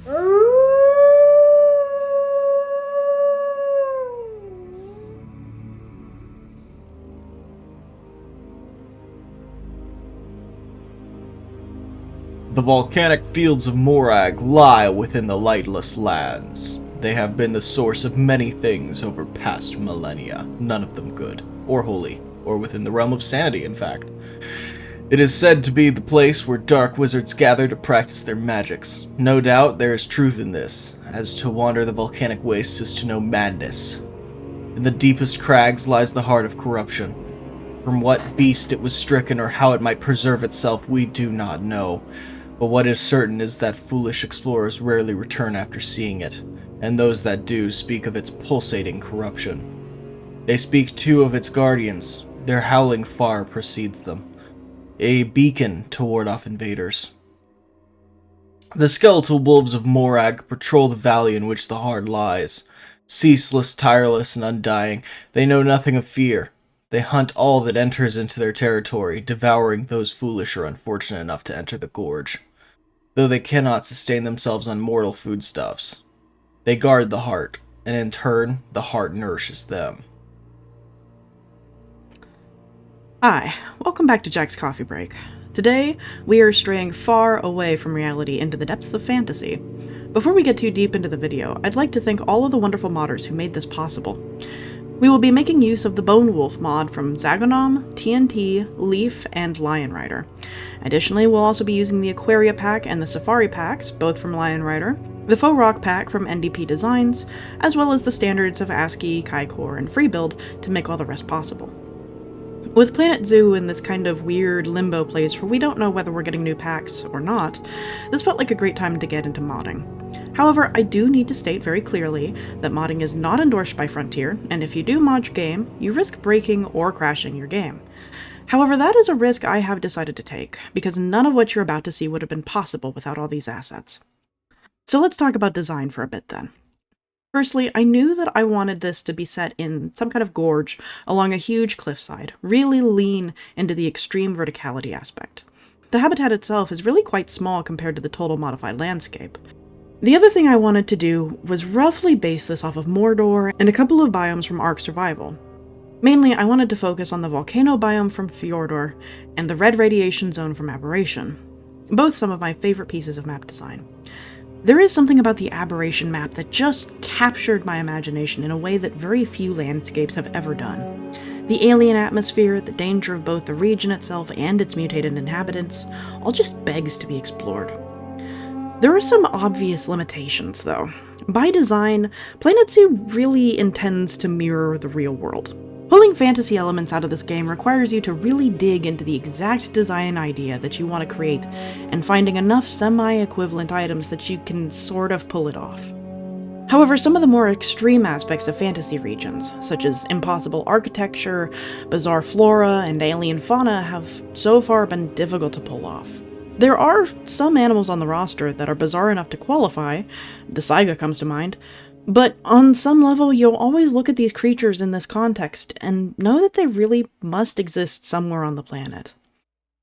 The volcanic fields of Morag lie within the lightless lands. They have been the source of many things over past millennia, none of them good, or holy, or within the realm of sanity, in fact. It is said to be the place where dark wizards gather to practice their magics. No doubt there is truth in this, as to wander the volcanic wastes is to know madness. In the deepest crags lies the heart of corruption. From what beast it was stricken or how it might preserve itself, we do not know. But what is certain is that foolish explorers rarely return after seeing it, and those that do speak of its pulsating corruption. They speak too of its guardians. Their howling far precedes them, a beacon to ward off invaders. The skeletal wolves of Morag patrol the valley in which the heart lies. Ceaseless, tireless, and undying, they know nothing of fear. They hunt all that enters into their territory, devouring those foolish or unfortunate enough to enter the gorge. Though they cannot sustain themselves on mortal foodstuffs, they guard the heart, and in turn, the heart nourishes them. Hi, welcome back to Jack's Coffee Break. Today, we are straying far away from reality into the depths of fantasy. Before we get too deep into the video, I'd like to thank all of the wonderful modders who made this possible. We will be making use of the Bone Wolf mod from Zagonom, TNT, Leaf, and Lion Rider. Additionally, we'll also be using the Aquaria pack and the Safari packs, both from Lion Rider, the Faux Rock pack from NDP Designs, as well as the standards of ASCII, Kaikor, and Freebuild to make all the rest possible. With Planet Zoo in this kind of weird limbo place where we don't know whether we're getting new packs or not, this felt like a great time to get into modding. However, I do need to state very clearly that modding is not endorsed by Frontier, and if you do mod your game, you risk breaking or crashing your game. However, that is a risk I have decided to take, because none of what you're about to see would have been possible without all these assets. So let's talk about design for a bit then. Firstly, I knew that I wanted this to be set in some kind of gorge along a huge cliffside, really lean into the extreme verticality aspect. The habitat itself is really quite small compared to the total modified landscape. The other thing I wanted to do was roughly base this off of Mordor and a couple of biomes from Ark Survival. Mainly, I wanted to focus on the volcano biome from Fjordor and the red radiation zone from Aberration, both some of my favorite pieces of map design. There is something about the Aberration map that just captured my imagination in a way that very few landscapes have ever done. The alien atmosphere, the danger of both the region itself and its mutated inhabitants, all just begs to be explored. There are some obvious limitations, though. By design, Planet Zoo really intends to mirror the real world. Pulling fantasy elements out of this game requires you to really dig into the exact design idea that you want to create, and finding enough semi-equivalent items that you can sort of pull it off. However, some of the more extreme aspects of fantasy regions, such as impossible architecture, bizarre flora, and alien fauna, have so far been difficult to pull off. There are some animals on the roster that are bizarre enough to qualify, the Saiga comes to mind, but on some level you'll always look at these creatures in this context and know that they really must exist somewhere on the planet.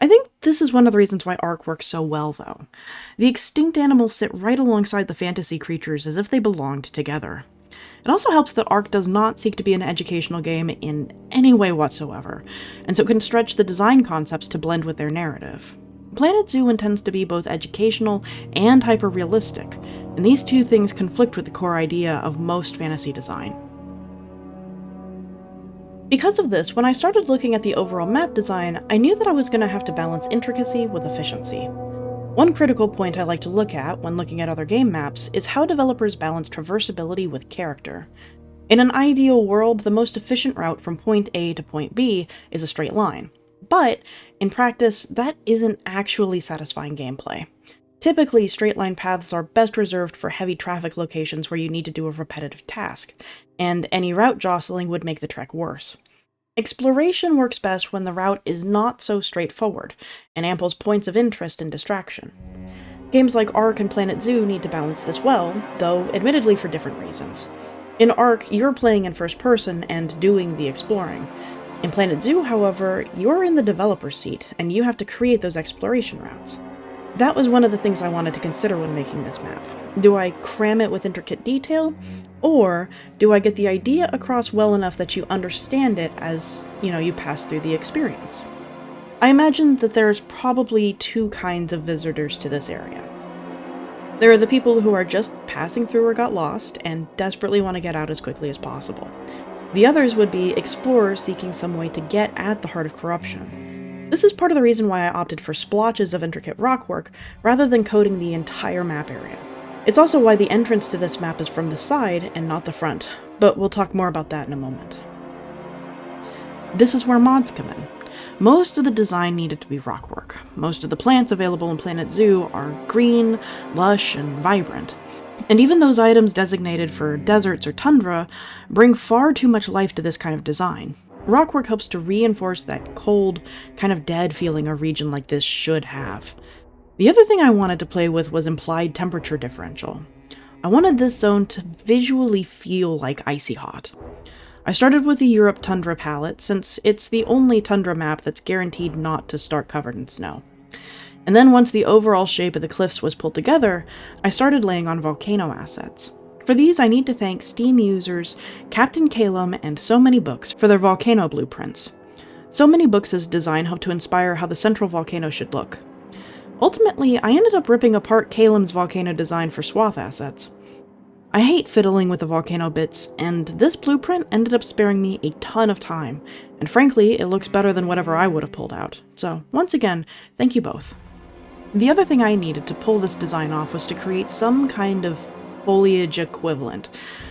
I think this is one of the reasons why Ark works so well, though. The extinct animals sit right alongside the fantasy creatures as if they belonged together. It also helps that Ark does not seek to be an educational game in any way whatsoever, and so it can stretch the design concepts to blend with their narrative. Planet Zoo intends to be both educational and hyper-realistic, and these two things conflict with the core idea of most fantasy design. Because of this, when I started looking at the overall map design, I knew that I was going to have to balance intricacy with efficiency. One critical point I like to look at when looking at other game maps is how developers balance traversability with character. In an ideal world, the most efficient route from point A to point B is a straight line. But, in practice, that isn't actually satisfying gameplay. Typically, straight-line paths are best reserved for heavy traffic locations where you need to do a repetitive task, and any route jostling would make the trek worse. Exploration works best when the route is not so straightforward, and amples points of interest and distraction. Games like Ark and Planet Zoo need to balance this well, though admittedly for different reasons. In Ark, you're playing in first person and doing the exploring. In Planet Zoo, however, you're in the developer's seat, and you have to create those exploration routes. That was one of the things I wanted to consider when making this map. Do I cram it with intricate detail, or do I get the idea across well enough that you understand it as, you pass through the experience? I imagine that there's probably two kinds of visitors to this area. There are the people who are just passing through or got lost and desperately want to get out as quickly as possible. The others would be explorers seeking some way to get at the heart of corruption. This is part of the reason why I opted for splotches of intricate rockwork rather than coating the entire map area. It's also why the entrance to this map is from the side and not the front, but we'll talk more about that in a moment. This is where mods come in. Most of the design needed to be rockwork. Most of the plants available in Planet Zoo are green, lush, and vibrant. And even those items designated for deserts or tundra bring far too much life to this kind of design. Rockwork helps to reinforce that cold, kind of dead feeling a region like this should have. The other thing I wanted to play with was implied temperature differential. I wanted this zone to visually feel like icy hot. I started with the Europe Tundra palette, since it's the only tundra map that's guaranteed not to start covered in snow. And then once the overall shape of the cliffs was pulled together, I started laying on volcano assets. For these, I need to thank Steam users Captain Calum and So Many Books for their volcano blueprints. So Many Books' design helped to inspire how the central volcano should look. Ultimately, I ended up ripping apart Calum's volcano design for swath assets. I hate fiddling with the volcano bits, and this blueprint ended up sparing me a ton of time, and frankly, it looks better than whatever I would have pulled out. So, once again, thank you both. The other thing I needed to pull this design off was to create some kind of foliage equivalent,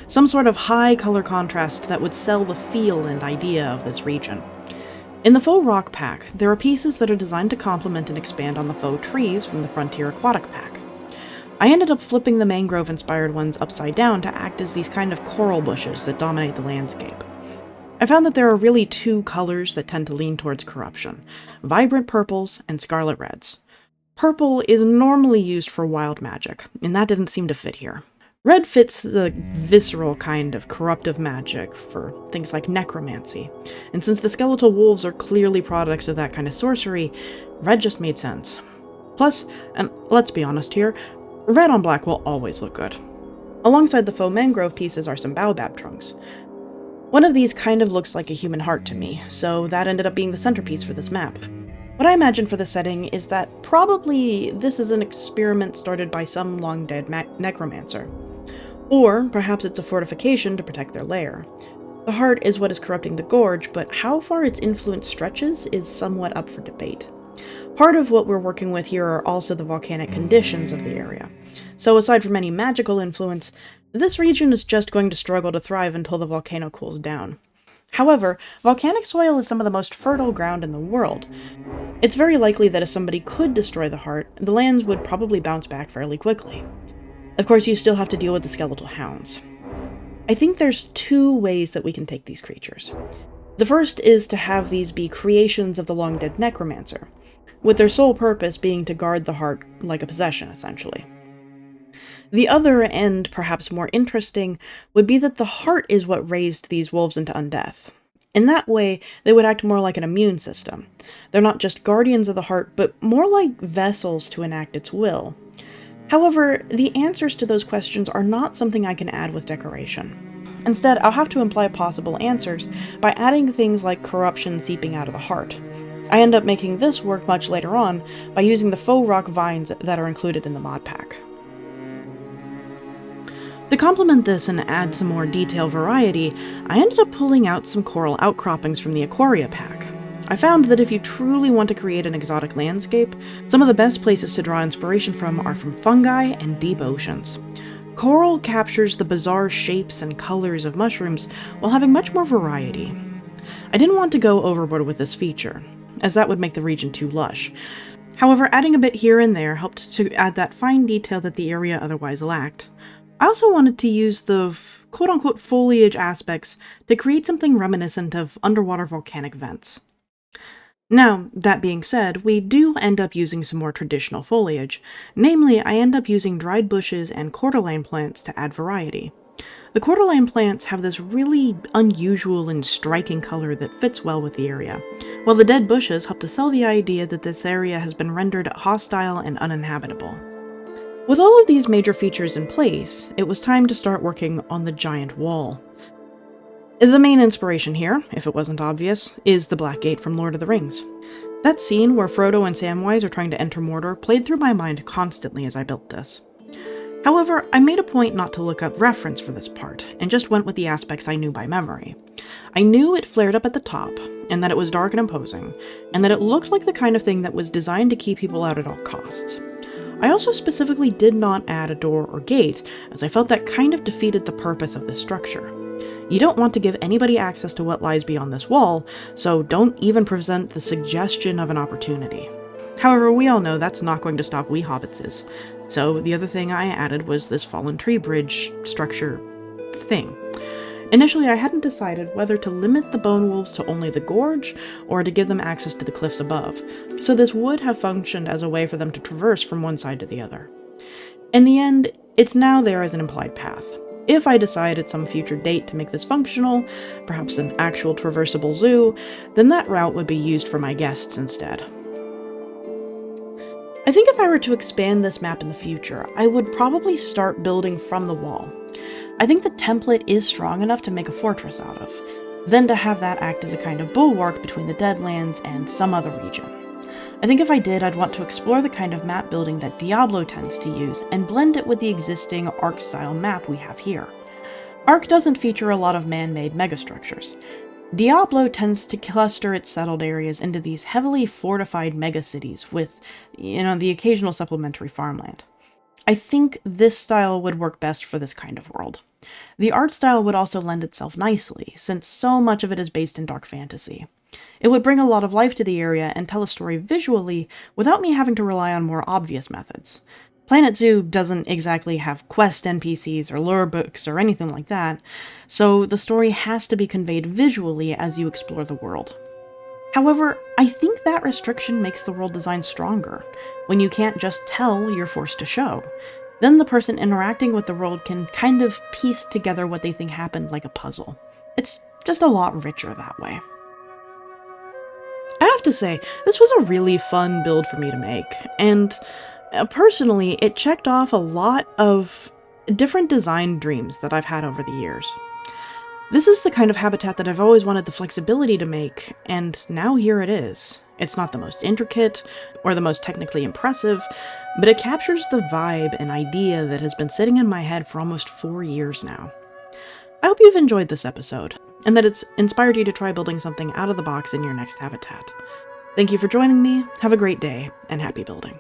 some sort of high color contrast that would sell the feel and idea of this region. In the faux rock pack, there are pieces that are designed to complement and expand on the faux trees from the Frontier Aquatic pack. I ended up flipping the mangrove-inspired ones upside down to act as these kind of coral bushes that dominate the landscape. I found that there are really two colors that tend to lean towards corruption: vibrant purples and scarlet reds. Purple is normally used for wild magic, and that didn't seem to fit here. Red fits the visceral kind of corruptive magic for things like necromancy, and since the skeletal wolves are clearly products of that kind of sorcery, red just made sense. Plus, and let's be honest here, red on black will always look good. Alongside the faux mangrove pieces are some baobab trunks. One of these kind of looks like a human heart to me, so that ended up being the centerpiece for this map. What I imagine for the setting is that probably this is an experiment started by some long-dead necromancer. Or perhaps it's a fortification to protect their lair. The heart is what is corrupting the gorge, but how far its influence stretches is somewhat up for debate. Part of what we're working with here are also the volcanic conditions of the area. So aside from any magical influence, this region is just going to struggle to thrive until the volcano cools down. However, volcanic soil is some of the most fertile ground in the world. It's very likely that if somebody could destroy the heart, the lands would probably bounce back fairly quickly. Of course, you still have to deal with the skeletal hounds. I think there's two ways that we can take these creatures. The first is to have these be creations of the long-dead necromancer, with their sole purpose being to guard the heart like a possession, essentially. The other, and perhaps more interesting, would be that the heart is what raised these wolves into undeath. In that way, they would act more like an immune system. They're not just guardians of the heart, but more like vessels to enact its will. However, the answers to those questions are not something I can add with decoration. Instead, I'll have to imply possible answers by adding things like corruption seeping out of the heart. I end up making this work much later on by using the faux rock vines that are included in the mod pack. To complement this and add some more detail variety, I ended up pulling out some coral outcroppings from the Aquaria pack. I found that if you truly want to create an exotic landscape, some of the best places to draw inspiration from are from fungi and deep oceans. Coral captures the bizarre shapes and colors of mushrooms while having much more variety. I didn't want to go overboard with this feature, as that would make the region too lush. However, adding a bit here and there helped to add that fine detail that the area otherwise lacked. I also wanted to use the quote-unquote foliage aspects to create something reminiscent of underwater volcanic vents. Now, that being said, we do end up using some more traditional foliage. Namely, I end up using dried bushes and cordyline plants to add variety. The cordyline plants have this really unusual and striking color that fits well with the area, while the dead bushes help to sell the idea that this area has been rendered hostile and uninhabitable. With all of these major features in place, it was time to start working on the giant wall. The main inspiration here, if it wasn't obvious, is the Black Gate from Lord of the Rings. That scene where Frodo and Samwise are trying to enter Mordor played through my mind constantly as I built this. However, I made a point not to look up reference for this part, and just went with the aspects I knew by memory. I knew it flared up at the top, and that it was dark and imposing, and that it looked like the kind of thing that was designed to keep people out at all costs. I also specifically did not add a door or gate, as I felt that kind of defeated the purpose of this structure. You don't want to give anybody access to what lies beyond this wall, so don't even present the suggestion of an opportunity. However, we all know that's not going to stop we hobbitses, so the other thing I added was this fallen tree bridge structure thing. Initially, I hadn't decided whether to limit the bone wolves to only the gorge, or to give them access to the cliffs above, so this would have functioned as a way for them to traverse from one side to the other. In the end, it's now there as an implied path. If I decide at some future date to make this functional, perhaps an actual traversable zoo, then that route would be used for my guests instead. I think if I were to expand this map in the future, I would probably start building from the wall. I think the template is strong enough to make a fortress out of, then to have that act as a kind of bulwark between the Deadlands and some other region. I think if I did, I'd want to explore the kind of map building that Diablo tends to use and blend it with the existing Ark-style map we have here. Ark doesn't feature a lot of man-made megastructures. Diablo tends to cluster its settled areas into these heavily fortified megacities with, the occasional supplementary farmland. I think this style would work best for this kind of world. The art style would also lend itself nicely, since so much of it is based in dark fantasy. It would bring a lot of life to the area and tell a story visually without me having to rely on more obvious methods. Planet Zoo doesn't exactly have quest NPCs or lore books or anything like that, so the story has to be conveyed visually as you explore the world. However, I think that restriction makes the world design stronger. When you can't just tell, you're forced to show. Then the person interacting with the world can kind of piece together what they think happened like a puzzle. It's just a lot richer that way. I have to say, this was a really fun build for me to make, and personally, it checked off a lot of different design dreams that I've had over the years. This is the kind of habitat that I've always wanted the flexibility to make, and now here it is. It's not the most intricate, or the most technically impressive, but it captures the vibe and idea that has been sitting in my head for almost 4 years now. I hope you've enjoyed this episode, and that it's inspired you to try building something out of the box in your next habitat. Thank you for joining me, have a great day, and happy building.